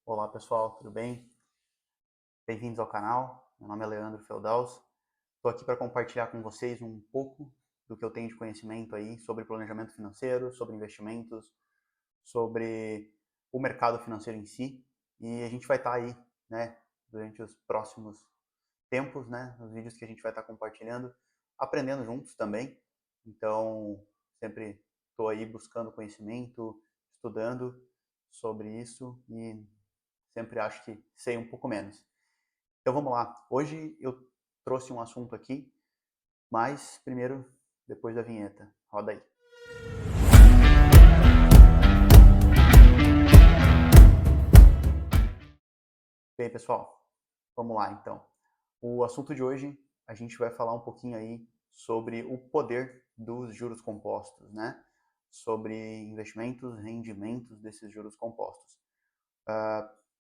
Olá pessoal, tudo bem? Bem-vindos ao canal. Meu nome é Leandro Feldaus. Estou aqui para compartilhar com vocês um pouco do que eu tenho de conhecimento aí sobre planejamento financeiro, sobre investimentos, sobre o mercado financeiro em si. E a gente vai estar aí, né, durante os próximos tempos, né, nos vídeos que a gente vai estar compartilhando, aprendendo juntos também. Então, sempre estou aí buscando conhecimento, estudando sobre isso e sempre acho que sei um pouco menos. Então vamos lá. Hoje eu trouxe um assunto aqui, mas primeiro, depois da vinheta. Roda aí. Bem, pessoal, vamos lá então. O assunto de hoje, a gente vai falar um pouquinho aí sobre o poder dos juros compostos, né? Sobre investimentos, rendimentos desses juros compostos.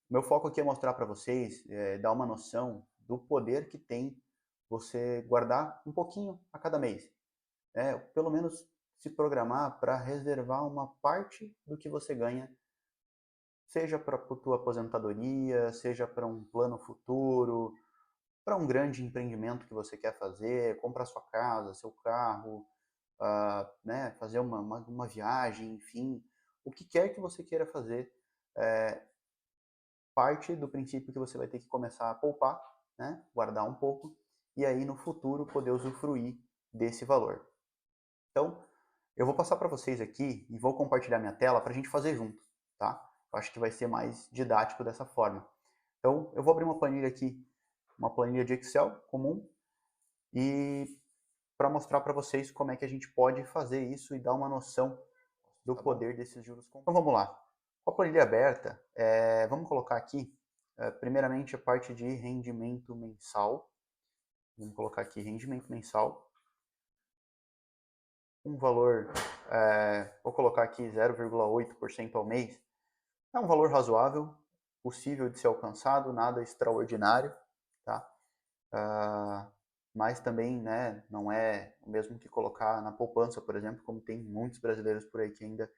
Meu foco aqui é mostrar para vocês, dar uma noção do poder que tem você guardar um pouquinho a cada mês. Pelo menos se programar para reservar uma parte do que você ganha, seja para a tua aposentadoria, seja para um plano futuro, para um grande empreendimento que você quer fazer, comprar sua casa, seu carro, né, fazer uma viagem, enfim, o que quer que você queira fazer, parte do princípio que você vai ter que começar a poupar, né, guardar um pouco, e aí no futuro poder usufruir desse valor. Então, eu vou passar para vocês aqui e vou compartilhar minha tela para a gente fazer junto, tá? Eu acho que vai ser mais didático dessa forma. Então, eu vou abrir uma planilha aqui, uma planilha de Excel comum, e para mostrar para vocês como é que a gente pode fazer isso e dar uma noção do poder desses juros compostos. Então, vamos lá. Com a planilha aberta, vamos colocar aqui, primeiramente, a parte de rendimento mensal. Vamos colocar aqui rendimento mensal. Um valor, vou colocar aqui 0,8% ao mês, é um valor razoável, possível de ser alcançado, nada extraordinário, tá? Mas também, né, não é o mesmo que colocar na poupança, por exemplo, como tem muitos brasileiros por aí que ainda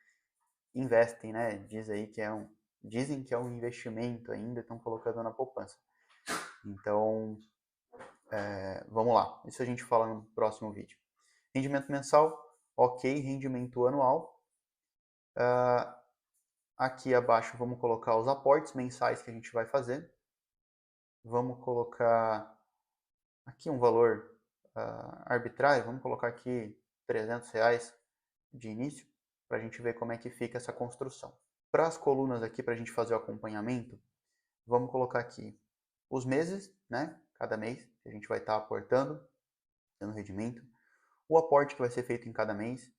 investem, né? Dizem que é um investimento ainda, estão colocando na poupança. Então, vamos lá, isso a gente fala no próximo vídeo. Rendimento mensal, ok, rendimento anual. Aqui abaixo vamos colocar os aportes mensais que a gente vai fazer. Vamos colocar aqui um valor arbitrário, vamos colocar aqui R$ 300 de início, para a gente ver como é que fica essa construção. Para as colunas aqui, para a gente fazer o acompanhamento, vamos colocar aqui os meses, né? Cada mês que a gente vai estar aportando, tendo rendimento, o aporte que vai ser feito em cada mês,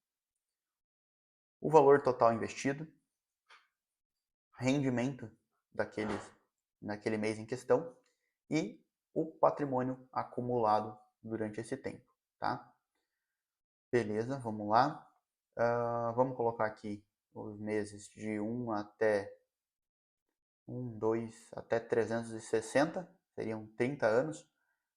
o valor total investido, rendimento naquele mês em questão e o patrimônio acumulado durante esse tempo, tá? Beleza, vamos lá. Vamos colocar aqui os meses de 2 até 360, seriam 30 anos,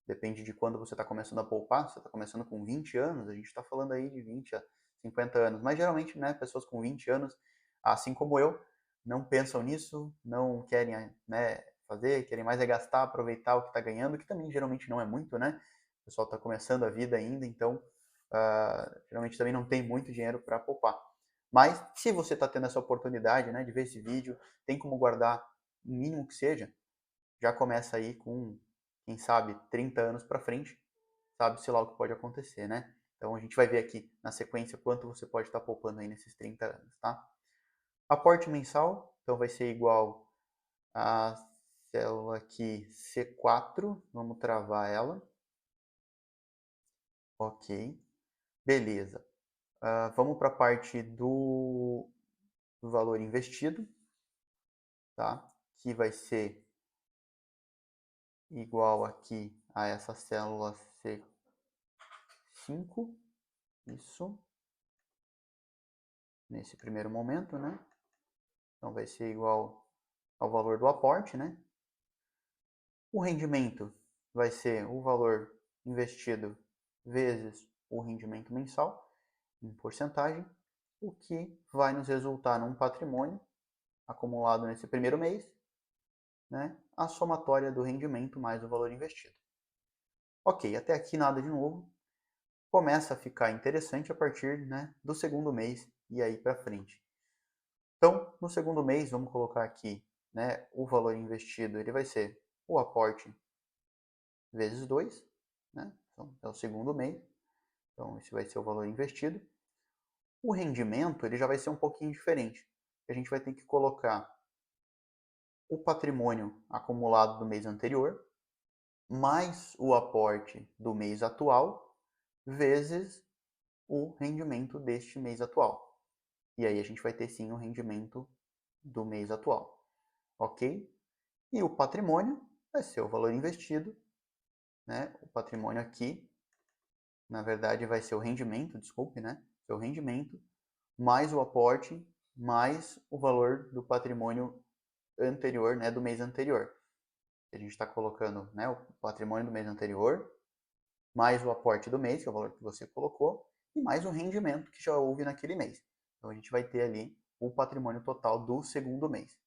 depende de quando você está começando a poupar. Se você está começando com 20 anos, a gente está falando aí de 20 a 50 anos, mas geralmente, né, pessoas com 20 anos, assim como eu, não pensam nisso, não querem, né, fazer, querem mais gastar, aproveitar o que está ganhando, que também geralmente não é muito, né? O pessoal está começando a vida ainda, então geralmente também não tem muito dinheiro para poupar. Mas se você está tendo essa oportunidade, né, de ver esse vídeo, tem como guardar o mínimo que seja, já começa aí com, quem sabe, 30 anos para frente, sabe-se lá o que pode acontecer, né? Então a gente vai ver aqui na sequência quanto você pode estar poupando aí nesses 30 anos, tá? Aporte mensal, então vai ser igual a célula aqui C4, vamos travar ela. Ok, beleza. Vamos para a parte do valor investido, tá? Que vai ser igual aqui a essa célula C5, isso, nesse primeiro momento, né? Então vai ser igual ao valor do aporte, né? O rendimento vai ser o valor investido vezes o rendimento mensal, em porcentagem, o que vai nos resultar num patrimônio acumulado nesse primeiro mês, né, a somatória do rendimento mais o valor investido. Ok, até aqui nada de novo. Começa a ficar interessante a partir, né, do segundo mês e aí para frente. Então, no segundo mês, vamos colocar aqui, né, o valor investido, ele vai ser o aporte vezes 2, né? Então, é o segundo mês. Então, esse vai ser o valor investido. O rendimento, ele já vai ser um pouquinho diferente. A gente vai ter que colocar o patrimônio acumulado do mês anterior, mais o aporte do mês atual, vezes o rendimento deste mês atual. E aí a gente vai ter sim o rendimento do mês atual, ok? E o patrimônio vai ser o valor investido, né? O patrimônio aqui, na verdade, vai ser o rendimento, desculpe, né? Seu rendimento, mais o aporte, mais o valor do patrimônio anterior, né? Do mês anterior. A gente está colocando, né? O patrimônio do mês anterior, mais o aporte do mês, que é o valor que você colocou, e mais o rendimento que já houve naquele mês. Então a gente vai ter ali o patrimônio total do segundo mês.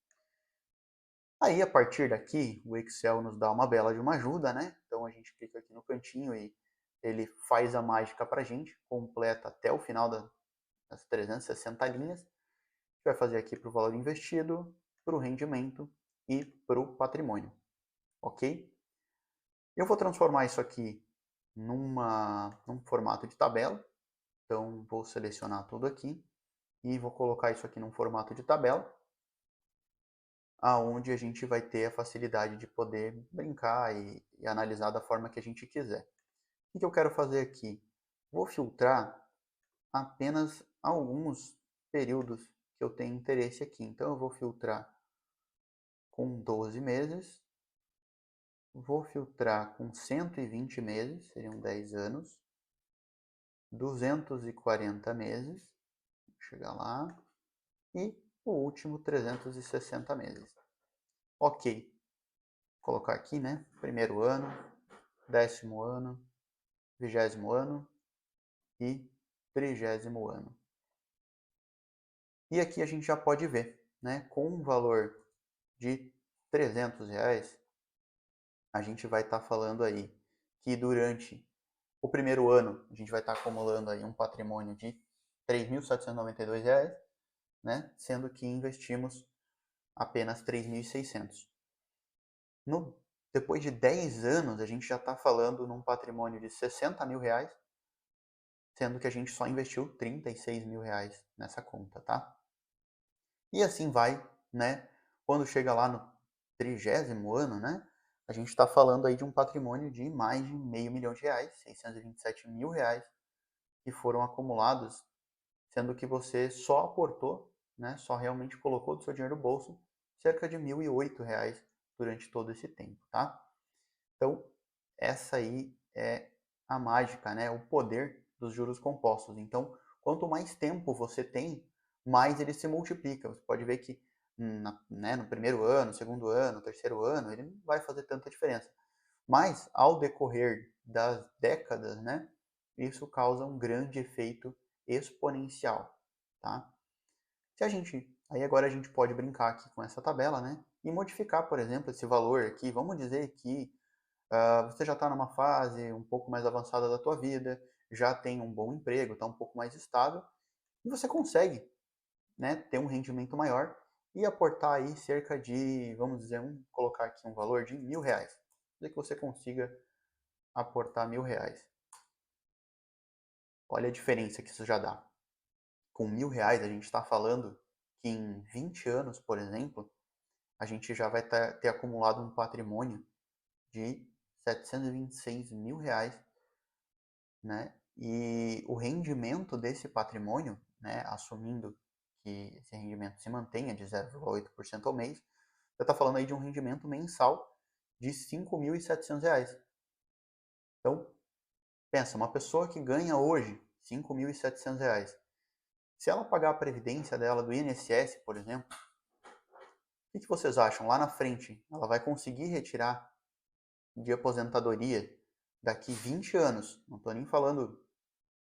Aí, a partir daqui, o Excel nos dá uma bela de uma ajuda, né? Então a gente clica aqui no cantinho e ele faz a mágica para a gente, completa até o final das 360 linhas. A gente vai fazer aqui para o valor investido, para o rendimento e para o patrimônio, ok? Eu vou transformar isso aqui num formato de tabela. Então, vou selecionar tudo aqui e vou colocar isso aqui num formato de tabela, aonde a gente vai ter a facilidade de poder brincar e analisar da forma que a gente quiser. O que eu quero fazer aqui? Vou filtrar apenas alguns períodos que eu tenho interesse aqui. Então, eu vou filtrar com 12 meses, vou filtrar com 120 meses, seriam 10 anos, 240 meses, vou chegar lá, e o último 360 meses. Ok, vou colocar aqui, né? Primeiro ano, 10º ano, 20º ano e 30º ano. E aqui a gente já pode ver, né? Com um valor de R$300, a gente vai estar falando aí que durante o primeiro ano a gente vai estar acumulando aí um patrimônio de R$3.792, né? Sendo que investimos apenas 3.600. Depois de 10 anos, a gente já está falando num patrimônio de R$60.000, sendo que a gente só investiu R$36.000 nessa conta, tá? E assim vai, né? Quando chega lá no 30º ano, né? A gente está falando aí de um patrimônio de mais de R$500.000, R$627.000, que foram acumulados, sendo que você só aportou, né? Só realmente colocou do seu dinheiro no bolso cerca de R$1.008 durante todo esse tempo, tá? Então, essa aí é a mágica, né? O poder dos juros compostos. Então, quanto mais tempo você tem, mais ele se multiplica. Você pode ver que né, no primeiro ano, segundo ano, terceiro ano, ele não vai fazer tanta diferença. Mas, ao decorrer das décadas, né, isso causa um grande efeito exponencial, tá? Se a gente, aí agora a gente pode brincar aqui com essa tabela, né, e modificar, por exemplo, esse valor aqui. Vamos dizer que você já está numa fase um pouco mais avançada da tua vida, já tem um bom emprego, está um pouco mais estável, e você consegue, né, ter um rendimento maior e aportar aí cerca de, vamos dizer, colocar aqui um valor de R$1.000. Dizer que você consiga aportar R$1.000. Olha a diferença que isso já dá. Com R$1.000 a gente está falando que em 20 anos, por exemplo, a gente já vai ter acumulado um patrimônio de R$726.000, né? E o rendimento desse patrimônio, né, assumindo que esse rendimento se mantenha de 0,8% ao mês, você está falando aí de um rendimento mensal de R$5.700. Então, pensa, uma pessoa que ganha hoje R$5.700, se ela pagar a previdência dela do INSS, por exemplo, o que vocês acham? Lá na frente, ela vai conseguir retirar de aposentadoria daqui 20 anos, não estou nem falando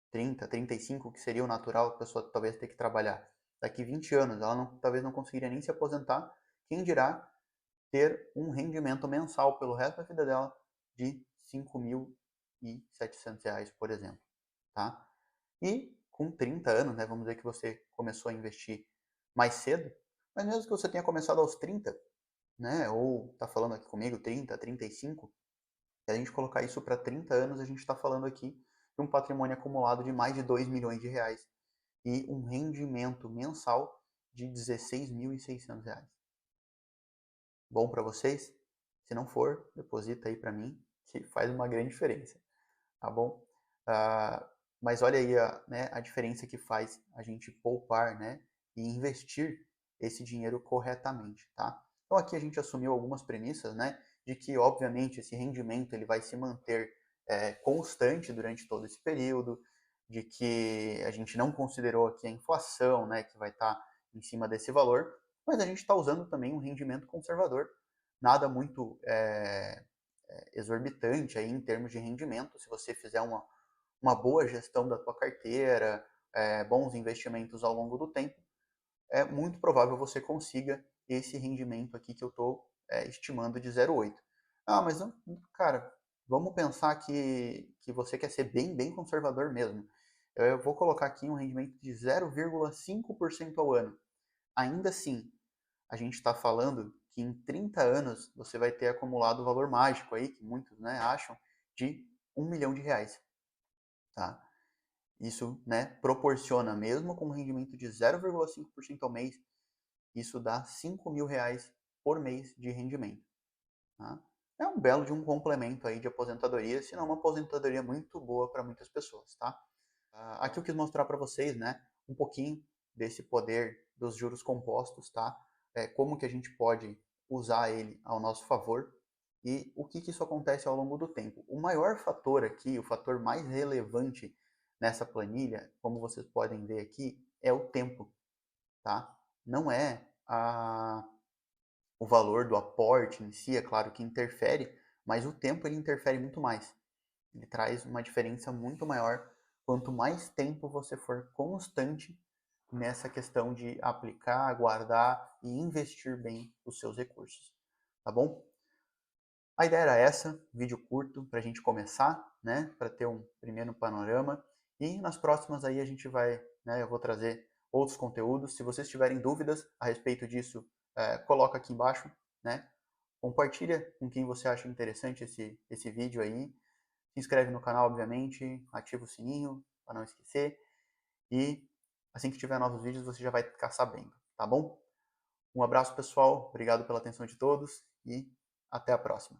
30, 35, que seria o natural que a pessoa talvez tenha que trabalhar. Daqui 20 anos, ela talvez não conseguiria nem se aposentar, quem dirá ter um rendimento mensal pelo resto da vida dela de R$ 5.700, por exemplo, tá? E com 30 anos, né, vamos dizer que você começou a investir mais cedo, mas mesmo que você tenha começado aos 30, né, ou está falando aqui comigo 30, 35, se a gente colocar isso para 30 anos, a gente está falando aqui de um patrimônio acumulado de mais de R$ 2 milhões e um rendimento mensal de R$ 16.600. Bom para vocês? Se não for, deposita aí para mim, que faz uma grande diferença, tá bom? Mas olha aí a diferença que faz a gente poupar, né, e investir esse dinheiro corretamente, tá? Então aqui a gente assumiu algumas premissas, né, de que obviamente esse rendimento ele vai se manter constante durante todo esse período, de que a gente não considerou aqui a inflação, né, que vai estar em cima desse valor, mas a gente está usando também um rendimento conservador, nada muito exorbitante aí em termos de rendimento. Se você fizer uma boa gestão da tua carteira, bons investimentos ao longo do tempo, é muito provável você consiga esse rendimento aqui que eu estou estimando de 0,8. Ah, mas não, cara, vamos pensar que você quer ser bem conservador mesmo. Eu vou colocar aqui um rendimento de 0,5% ao ano. Ainda assim, a gente está falando que em 30 anos você vai ter acumulado o valor mágico aí, que muitos, né, acham, de R$ 1 milhão. Tá? Isso, né, proporciona, mesmo com um rendimento de 0,5% ao mês, isso dá R$ 5.000 por mês de rendimento. Tá? É um belo de um complemento aí de aposentadoria, se não uma aposentadoria muito boa para muitas pessoas. Tá? Aqui eu quis mostrar para vocês, né, um pouquinho desse poder dos juros compostos, tá? Como que a gente pode usar ele ao nosso favor e o que isso acontece ao longo do tempo. O maior fator aqui, o fator mais relevante nessa planilha, como vocês podem ver aqui, é o tempo, tá? Não é o valor do aporte em si, é claro que interfere, mas o tempo ele interfere muito mais. Ele traz uma diferença muito maior quanto mais tempo você for constante nessa questão de aplicar, guardar e investir bem os seus recursos, tá bom? A ideia era essa, vídeo curto para a gente começar, né, para ter um primeiro panorama, e nas próximas aí a gente vai, né, eu vou trazer outros conteúdos. Se vocês tiverem dúvidas a respeito disso, coloca aqui embaixo, né, compartilha com quem você acha interessante esse vídeo aí, se inscreve no canal, obviamente, ativa o sininho para não esquecer, e assim que tiver novos vídeos você já vai ficar sabendo, tá bom? Um abraço pessoal, obrigado pela atenção de todos e até a próxima.